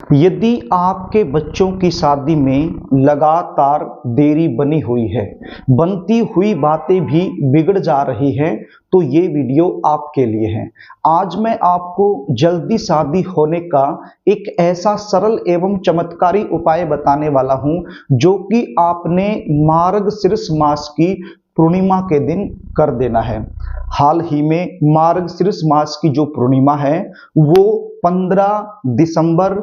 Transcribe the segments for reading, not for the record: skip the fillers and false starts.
यदि आपके बच्चों की शादी में लगातार देरी बनी हुई है, बनती हुई बातें भी बिगड़ जा रही हैं, तो ये वीडियो आपके लिए है। आज मैं आपको जल्दी शादी होने का एक ऐसा सरल एवं चमत्कारी उपाय बताने वाला हूं, जो कि आपने मार्गशीर्ष मास की पूर्णिमा के दिन कर देना है। हाल ही में मार्गशीर्ष मास की जो पूर्णिमा है वो 15 दिसंबर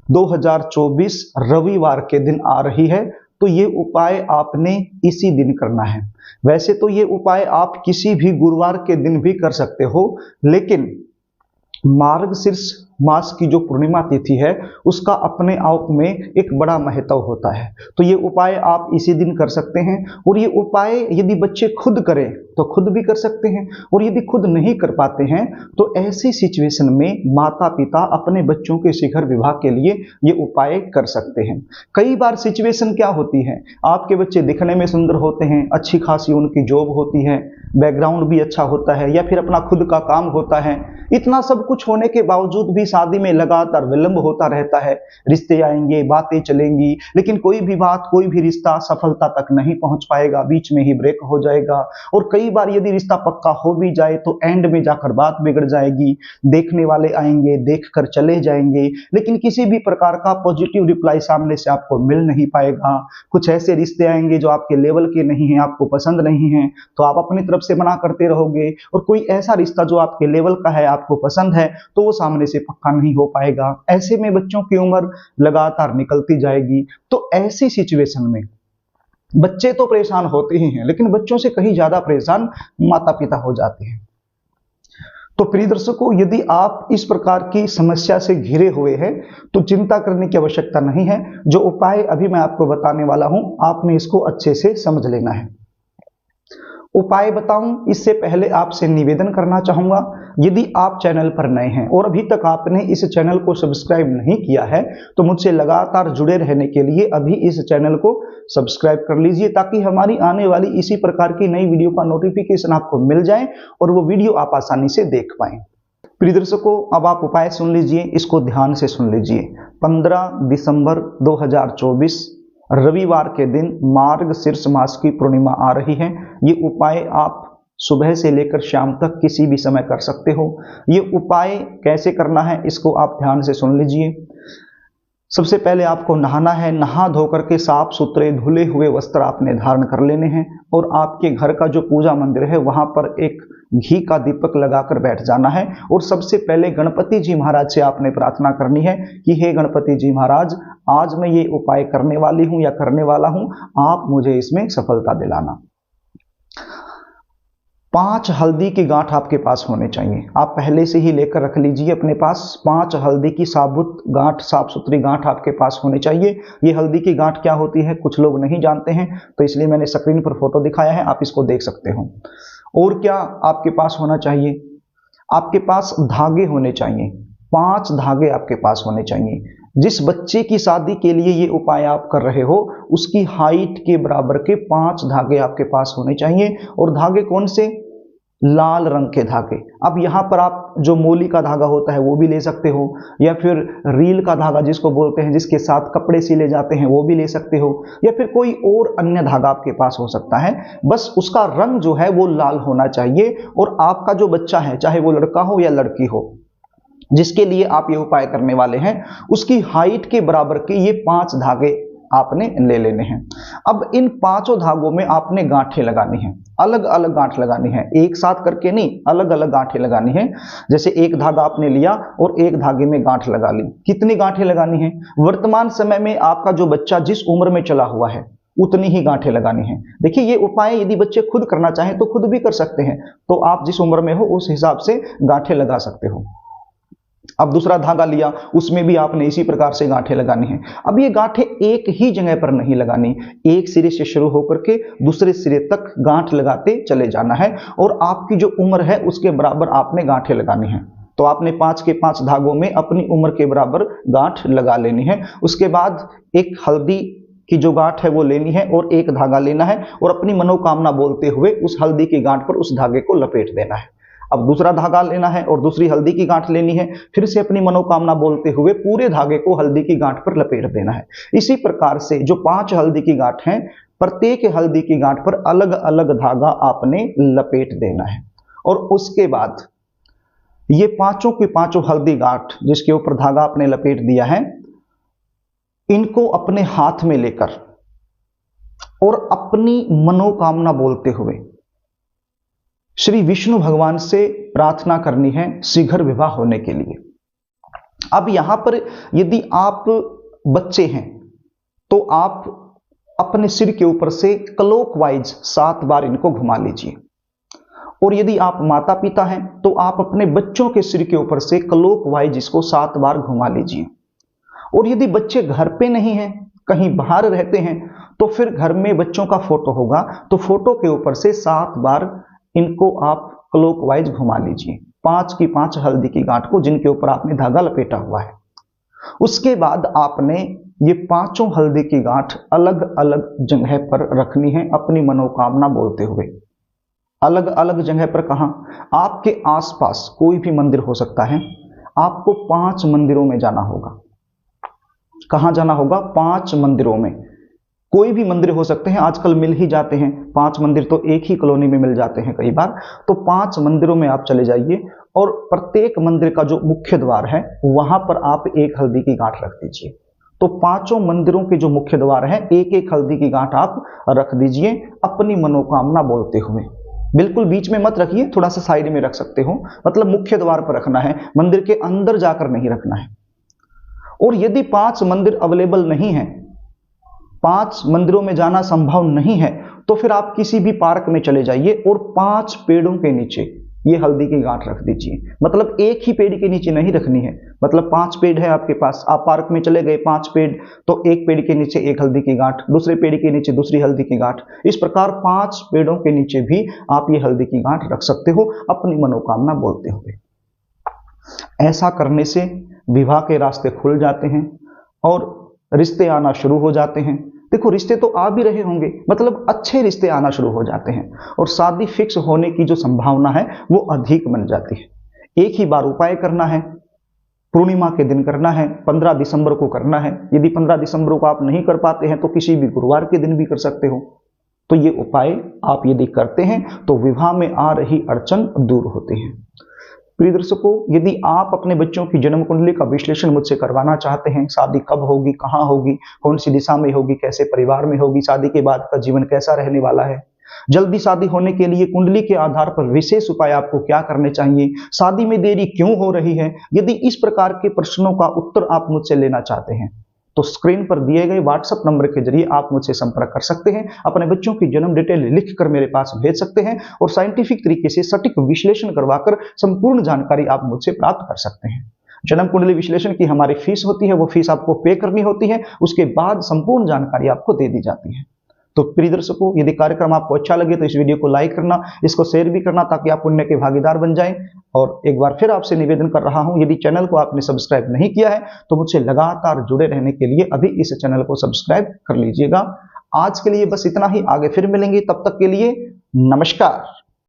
2024 रविवार के दिन आ रही है। तो ये उपाय आपने इसी दिन करना है। वैसे तो ये उपाय आप किसी भी गुरुवार के दिन भी कर सकते हो, लेकिन मार्गशीर्ष मास की जो पूर्णिमा तिथि है उसका अपने आप में एक बड़ा महत्व होता है। तो ये उपाय आप इसी दिन कर सकते हैं, और ये उपाय यदि बच्चे खुद करें तो खुद भी कर सकते हैं, और यदि खुद नहीं कर पाते हैं तो ऐसी सिचुएशन में माता पिता अपने बच्चों के शीघ्र विवाह के लिए ये उपाय कर सकते हैं। कई बार सिचुएशन क्या होती है, आपके बच्चे दिखने में सुंदर होते हैं, अच्छी खासी उनकी जॉब होती है, बैकग्राउंड भी अच्छा होता है, या फिर अपना खुद का काम होता है। इतना सब कुछ होने के बावजूद भी शादी में लगातार विलंब होता रहता है। रिश्ते आएंगे, बातें चलेंगी, लेकिन कोई भी बात, कोई भी रिश्ता सफलता तक नहीं पहुंच पाएगा, बीच में ही ब्रेक हो जाएगा। और कई बार यदि रिश्ता पक्का हो भी जाए तो एंड में जाकर बात बिगड़ जाएगी। देखने वाले आएंगे, देखकर चले जाएंगे, लेकिन किसी भी प्रकार का पॉजिटिव रिप्लाई सामने से आपको मिल नहीं पाएगा। कुछ ऐसे रिश्ते आएंगे जो आपके लेवल के नहीं हैं, आपको पसंद नहीं है, तो आप अपनी तरफ से मना करते रहोगे। और कोई ऐसा रिश्ता जो आपके लेवल का है, आपको पसंद है, तो वो सामने से पक्का नहीं हो पाएगा। ऐसे में बच्चों की उम्र लगातार निकलती जाएगी। तो ऐसी सिचुएशन में बच्चे तो परेशान होते ही हैं, लेकिन बच्चों से कहीं ज्यादा परेशान माता पिता हो जाते हैं। तो प्रिय दर्शकों, यदि आप इस प्रकार की समस्या से घिरे हुए हैं तो चिंता करने की आवश्यकता नहीं है। जो उपाय अभी मैं आपको बताने वाला हूं, आपने इसको अच्छे से समझ लेना है। उपाय बताऊं इससे पहले आपसे निवेदन करना चाहूंगा, यदि आप चैनल पर नए हैं और अभी तक आपने इस चैनल को सब्सक्राइब नहीं किया है, तो मुझसे लगातार जुड़े रहने के लिए अभी इस चैनल को सब्सक्राइब कर लीजिए, ताकि हमारी आने वाली इसी प्रकार की नई वीडियो का नोटिफिकेशन आपको मिल जाए और वो वीडियो आप आसानी से देख पाएं। प्रिय दर्शकों, अब आप उपाय सुन लीजिए, इसको ध्यान से सुन लीजिए। 15 दिसंबर 2024 रविवार के दिन मार्गशीर्ष मास की पूर्णिमा आ रही है। ये उपाय आप सुबह से लेकर शाम तक किसी भी समय कर सकते हो। ये उपाय कैसे करना है इसको आप ध्यान से सुन लीजिए। सबसे पहले आपको नहाना है। नहा धोकर के साफ सुथरे धुले हुए वस्त्र आपने धारण कर लेने हैं, और आपके घर का जो पूजा मंदिर है वहां पर एक घी का दीपक लगाकर बैठ जाना है। और सबसे पहले गणपति जी महाराज से आपने प्रार्थना करनी है कि हे गणपति जी महाराज, आज मैं ये उपाय करने वाली हूं या करने वाला हूं, आप मुझे इसमें सफलता दिलाना। 5 हल्दी की गांठ आपके पास होने चाहिए। आप पहले से ही लेकर रख लीजिए अपने पास। 5 हल्दी की साबुत गांठ, साफ सुथरी गांठ आपके पास होनी चाहिए। ये हल्दी की गांठ क्या होती है कुछ लोग नहीं जानते हैं, तो इसलिए मैंने स्क्रीन पर फोटो दिखाया है, आप इसको देख सकते हो। और क्या आपके पास होना चाहिए, आपके पास धागे होने चाहिए। 5 धागे आपके पास होने चाहिए। जिस बच्चे की शादी के लिए ये उपाय आप कर रहे हो, उसकी हाइट के बराबर के 5 धागे आपके पास होने चाहिए। और धागे कौन से? लाल रंग के धागे। अब यहाँ पर आप जो मोली का धागा होता है वो भी ले सकते हो, या फिर रील का धागा जिसको बोलते हैं, जिसके साथ कपड़े सिले जाते हैं, वो भी ले सकते हो, या फिर कोई और अन्य धागा आपके पास हो सकता है। बस उसका रंग जो है वो लाल होना चाहिए। और आपका जो बच्चा है, चाहे वो लड़का हो या लड़की हो, जिसके लिए आप ये उपाय करने वाले हैं, उसकी हाइट के बराबर के ये 5 धागे आपने ले लेने हैं। अब इन 5 धागों में आपने गांठें लगानी हैं, अलग अलग गांठ लगानी है, एक साथ करके नहीं, अलग अलग गांठें लगानी है। जैसे एक धागा आपने लिया और एक धागे में गांठ लगा ली। कितनी गांठें लगानी है? वर्तमान समय में आपका जो बच्चा जिस उम्र में चला हुआ है उतनी ही गांठें लगानी है। देखिए, ये उपाय यदि बच्चे खुद करना चाहें तो खुद भी कर सकते हैं, तो आप जिस उम्र में हो उस हिसाब से गांठें लगा सकते हो। अब दूसरा धागा लिया, उसमें भी आपने इसी प्रकार से गांठें लगानी है। अब ये गांठें एक ही जगह पर नहीं लगानी, एक सिरे से शुरू होकर के दूसरे सिरे तक गांठ लगाते चले जाना है। और आपकी जो उम्र है उसके बराबर आपने गांठें लगानी है। तो आपने 5 के 5 धागों में अपनी उम्र के बराबर गांठ लगा लेनी है। उसके बाद एक हल्दी की जो गांठ है वो लेनी है और एक धागा लेना है, और अपनी मनोकामना बोलते हुए उस हल्दी की गांठ पर उस धागे को लपेट देना है। अब दूसरा धागा लेना है और दूसरी हल्दी की गांठ लेनी है, फिर से अपनी मनोकामना बोलते हुए पूरे धागे को हल्दी की गांठ पर लपेट देना है। इसी प्रकार से जो 5 हल्दी की गांठ हैं, प्रत्येक हल्दी की गांठ पर अलग अलग धागा आपने लपेट देना है। और उसके बाद ये पांचों की पांचों हल्दी गांठ जिसके ऊपर धागा आपने लपेट दिया है, इनको अपने हाथ में लेकर और अपनी मनोकामना बोलते हुए श्री विष्णु भगवान से प्रार्थना करनी है शीघ्र विवाह होने के लिए। अब यहां पर यदि आप बच्चे हैं तो आप अपने सिर के ऊपर से क्लॉकवाइज 7 बार इनको घुमा लीजिए, और यदि आप माता पिता हैं तो आप अपने बच्चों के सिर के ऊपर से क्लॉकवाइज इसको 7 बार घुमा लीजिए। और यदि बच्चे घर पे नहीं हैं, कहीं बाहर रहते हैं, तो फिर घर में बच्चों का फोटो होगा तो फोटो के ऊपर से 7 बार इनको आप क्लॉकवाइज घुमा लीजिए, 5 की 5 हल्दी की गांठ को जिनके ऊपर आपने धागा लपेटा हुआ है। उसके बाद आपने ये पांचों हल्दी की गांठ अलग अलग जगह पर रखनी है अपनी मनोकामना बोलते हुए। अलग अलग जगह पर कहां? आपके आसपास कोई भी मंदिर हो सकता है। आपको 5 मंदिरों में जाना होगा। कहां जाना होगा? 5 मंदिरों में। कोई भी मंदिर हो सकते हैं, आजकल मिल ही जाते हैं 5 मंदिर, तो एक ही कॉलोनी में मिल जाते हैं कई बार। तो 5 मंदिरों में आप चले जाइए और प्रत्येक मंदिर का जो मुख्य द्वार है वहां पर आप एक हल्दी की गांठ रख दीजिए। तो 5 मंदिरों के जो मुख्य द्वार है एक एक हल्दी की गांठ आप रख दीजिए अपनी मनोकामना बोलते हुए। बिल्कुल बीच में मत रखिए, थोड़ा सा साइड में रख सकते हो, मतलब मुख्य द्वार पर रखना है, मंदिर के अंदर जाकर नहीं रखना है। और यदि 5 मंदिर अवेलेबल नहीं है, 5 मंदिरों में जाना संभव नहीं है, तो फिर आप किसी भी पार्क में चले जाइए और 5 पेड़ों के नीचे ये हल्दी की गांठ रख दीजिए। मतलब एक ही पेड़ के नीचे नहीं रखनी है, मतलब 5 पेड़ है आपके पास, आप पार्क में चले गए 5 पेड़, तो एक पेड़ के नीचे एक हल्दी की गांठ, दूसरे पेड़ के नीचे दूसरी हल्दी की गांठ, इस प्रकार 5 पेड़ों के नीचे भी आप ये हल्दी की गांठ रख सकते हो अपनी मनोकामना बोलते हुए। ऐसा करने से विवाह के रास्ते खुल जाते हैं और रिश्ते आना शुरू हो जाते हैं। देखो, रिश्ते तो आ भी रहे होंगे, मतलब अच्छे रिश्ते आना शुरू हो जाते हैं और शादी फिक्स होने की जो संभावना है वो अधिक बन जाती है। एक ही बार उपाय करना है, पूर्णिमा के दिन करना है, 15 दिसंबर को करना है। यदि 15 दिसंबर को आप नहीं कर पाते हैं तो किसी भी गुरुवार के दिन भी कर सकते हो। तो ये उपाय आप यदि करते हैं तो विवाह में आ रही अड़चन दूर होती है। प्रिय दर्शकों, यदि आप अपने बच्चों की जन्म कुंडली का विश्लेषण मुझसे करवाना चाहते हैं, शादी कब होगी, कहां होगी, कौन सी दिशा में होगी, कैसे परिवार में होगी, शादी के बाद का जीवन कैसा रहने वाला है, जल्दी शादी होने के लिए कुंडली के आधार पर विशेष उपाय आपको क्या करने चाहिए, शादी में देरी क्यों हो रही है, यदि इस प्रकार के प्रश्नों का उत्तर आप मुझसे लेना चाहते हैं तो स्क्रीन पर दिए गए व्हाट्सएप नंबर के जरिए आप मुझसे संपर्क कर सकते हैं। अपने बच्चों की जन्म डिटेल लिखकर मेरे पास भेज सकते हैं और साइंटिफिक तरीके से सटीक विश्लेषण करवाकर संपूर्ण जानकारी आप मुझसे प्राप्त कर सकते हैं। जन्म कुंडली विश्लेषण की हमारी फीस होती है, वो फीस आपको पे करनी होती है, उसके बाद संपूर्ण जानकारी आपको दे दी जाती है। तो प्रिय दर्शकों, यदि कार्यक्रम आपको अच्छा लगे तो इस वीडियो को लाइक करना, इसको शेयर भी करना ताकि आप पुण्य के भागीदार बन जाएं। और एक बार फिर आपसे निवेदन कर रहा हूं, यदि चैनल को आपने सब्सक्राइब नहीं किया है तो मुझसे लगातार जुड़े रहने के लिए अभी इस चैनल को सब्सक्राइब कर लीजिएगा। आज के लिए बस इतना ही, आगे फिर मिलेंगे, तब तक के लिए नमस्कार।